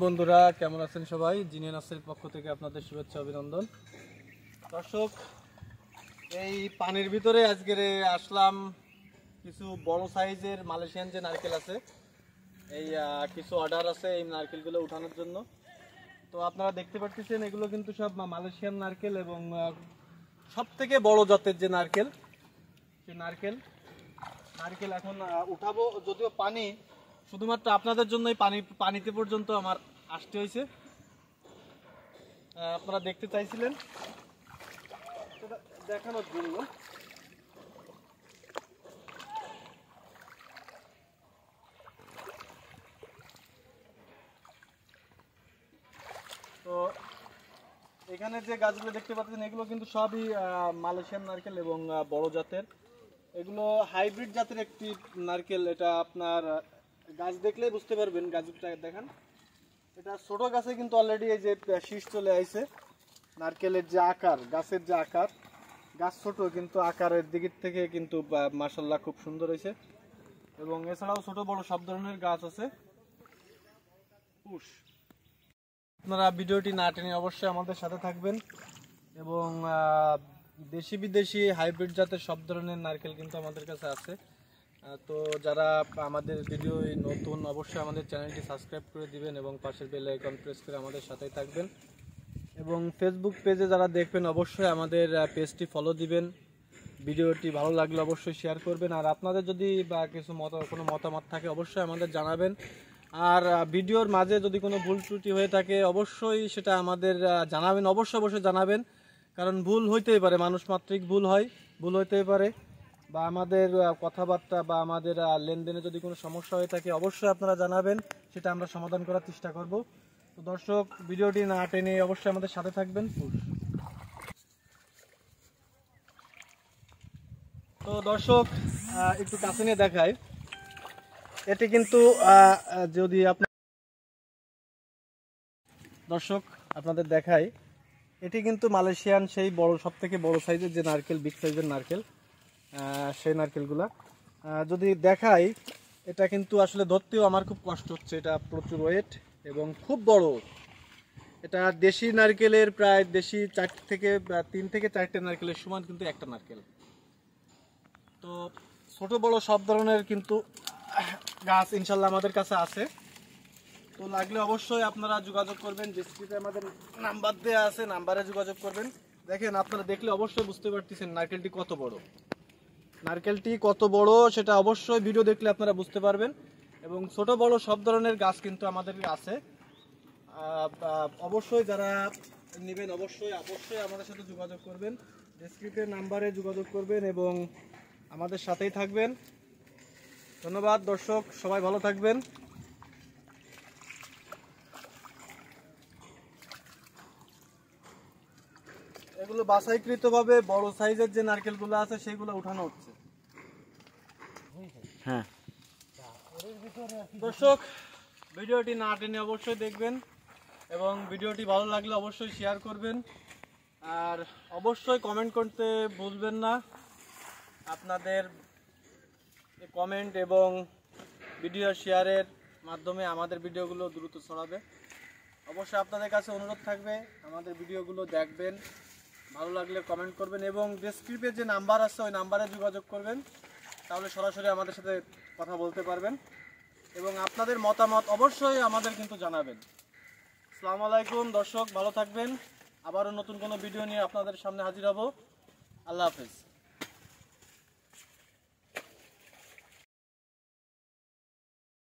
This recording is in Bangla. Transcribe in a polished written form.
বন্ধুরা, কেমন আছেন সবাই? জিনে নার্সারির পক্ষ থেকে আপনাদের শুভেচ্ছা অভিনন্দন। দর্শক, এই পানির ভিতরে আজকে আসলাম কিছু বড় সাইজের মালয়েশিয়ান যে নারকেল আছে, এই কিছু অর্ডার আছে এই নারকেলগুলো উঠানোর জন্য। তো আপনারা দেখতে পাচ্ছেন এগুলো কিন্তু সব মালয়েশিয়ান নারকেল এবং সব থেকে বড় জাতের যে নারকেল, সেই নারকেল এখন উঠাবো। যদিও পানি শুধুমাত্র আপনাদের জন্যই পানিতে পর্যন্ত আমার আসতে হয়েছে। আপনারা দেখতে চাইছিলেন, দেখানোর জন্য। তো এখানে যে গাছগুলো দেখতে পাচ্ছেন এগুলো কিন্তু সবই মালয়েশিয়ান নারকেল এবং বড় জাতের। এগুলো হাইব্রিড জাতের একটি নারকেল। এটা আপনার গাছ দেখলেই বুঝতে পারবেন। গাছটা দেখান, এটা ছোট গাছে কিন্তু অলরেডি এই যে শীষ চলে আইছে। নারকেলের যে আকার, গাছের যে আকার, গাছ ছোট কিন্তু আকারের দিক থেকে কিন্তু মাশাআল্লাহ খুব সুন্দর হয়েছে। এবং এছাড়াও ছোট বড় সব ধরনের গাছ আছে। আপনারা ভিডিওটি না টেনে অবশ্যই আমাদের সাথে থাকবেন। এবং দেশি বিদেশি হাইব্রিড জাতের সব ধরনের নারকেল কিন্তু আমাদের কাছে আছে। তো যারা আমাদের ভিডিও নতুন, অবশ্যই আমাদের চ্যানেলটি সাবস্ক্রাইব করে দিবেন এবং পাশের বেল আইকন প্রেস করে আমাদের সাথেই থাকবেন। এবং ফেসবুক পেজে যারা দেখবেন অবশ্যই আমাদের পেজটি ফলো দিবেন। ভিডিওটি ভালো লাগলে অবশ্যই শেয়ার করবেন। আর আপনাদের যদি বা কোনো মতামত থাকে অবশ্যই আমাদের জানাবেন। আর ভিডিওর মাঝে যদি কোনো ভুল ত্রুটি হয়ে থাকে অবশ্যই সেটা আমাদের জানাবেন, অবশ্যই জানাবেন। কারণ ভুল হইতেই পারে, মানুষ মাত্রিক ভুল হয়, ভুল হইতেই পারে। বা আমাদের কথাবার্তা বা আমাদের লেনদেনে যদি কোনো সমস্যা হয়ে থাকে অবশ্যই আপনারা জানাবেন, সেটা আমরা সমাধান করার চেষ্টা করব। তো দর্শক, ভিডিওটি না টেনে অবশ্যই আমাদের সাথে থাকবেন। তো দর্শক, একটু কাছে নিয়ে দেখাই। এটি কিন্তু যদি আপনার দর্শক আপনাদের দেখাই, এটি কিন্তু মালয়েশিয়ান সেই বড়, সব থেকে বড় সাইজের যে নারকেল, বিগ সাইজের নারকেল, সেই নারকেলগুলা যদি দেখাই, এটা কিন্তু আসলে ধরতেও আমার খুব কষ্ট হচ্ছে। এটা প্রচুর ওয়েট এবং খুব বড়। এটা দেশি নারকেলের প্রায় দেশি 3 থেকে 4টে নারকেলের সমান কিন্তু একটা নারকেল। তো ছোট বড় সব ধরনের কিন্তু গাছ ইনশাল্লাহ আমাদের কাছে আছে। তো লাগলে অবশ্যই আপনারা যোগাযোগ করবেন। ডেসক্রিপশনে আমাদের নাম্বার দেওয়া আছে, নাম্বারে যোগাযোগ করবেন। দেখেন, আপনারা দেখলে অবশ্যই বুঝতে পারতেছেন নারকেলটি কত বড়। সেটা অবশ্যই ভিডিও দেখলে আপনারা বুঝতে পারবেন। এবং ছোট বড় সব ধরনের গাছ কিন্তু আমাদের আছে। অবশ্যই যারা নেবেন অবশ্যই আমাদের সাথে যোগাযোগ করবেন। ডেসক্রিপশনের নাম্বারে যোগাযোগ করবেন এবং আমাদের সাথেই থাকবেন। ধন্যবাদ দর্শক, সবাই ভালো থাকবেন। এগুলো বাছাইকৃতভাবে বড় সাইজের যে নারকেলগুলো আছে সেগুলো উঠানো হচ্ছে। হ্যাঁ দর্শক, ভিডিওটি না টেনে অবশ্যই দেখবেন এবং ভিডিওটি ভালো লাগলে অবশ্যই শেয়ার করবেন। আর অবশ্যই কমেন্ট করতে ভুলবেন না। আপনাদের কমেন্ট এবং ভিডিও শেয়ারের মাধ্যমে আমাদের ভিডিওগুলো দ্রুত ছড়াবে। অবশ্যই আপনাদের কাছে অনুরোধ থাকবে আমাদের ভিডিওগুলো দেখবেন, ভালো লাগলে কমেন্ট করবেন এবং ডেসক্রিপশনে যে নাম্বার আছে ওই নাম্বারে যোগাযোগ করবেন। তাহলে সরাসরি আমাদের সাথে কথা বলতে পারবেন এবং আপনাদের মতামত অবশ্যই আমাদের কিন্তু জানাবেন। আসসালামু আলাইকুম দর্শক, ভালো থাকবেন। আবারও নতুন কোনো ভিডিও নিয়ে আপনাদের সামনে হাজির হব। আল্লাহ হাফেজ।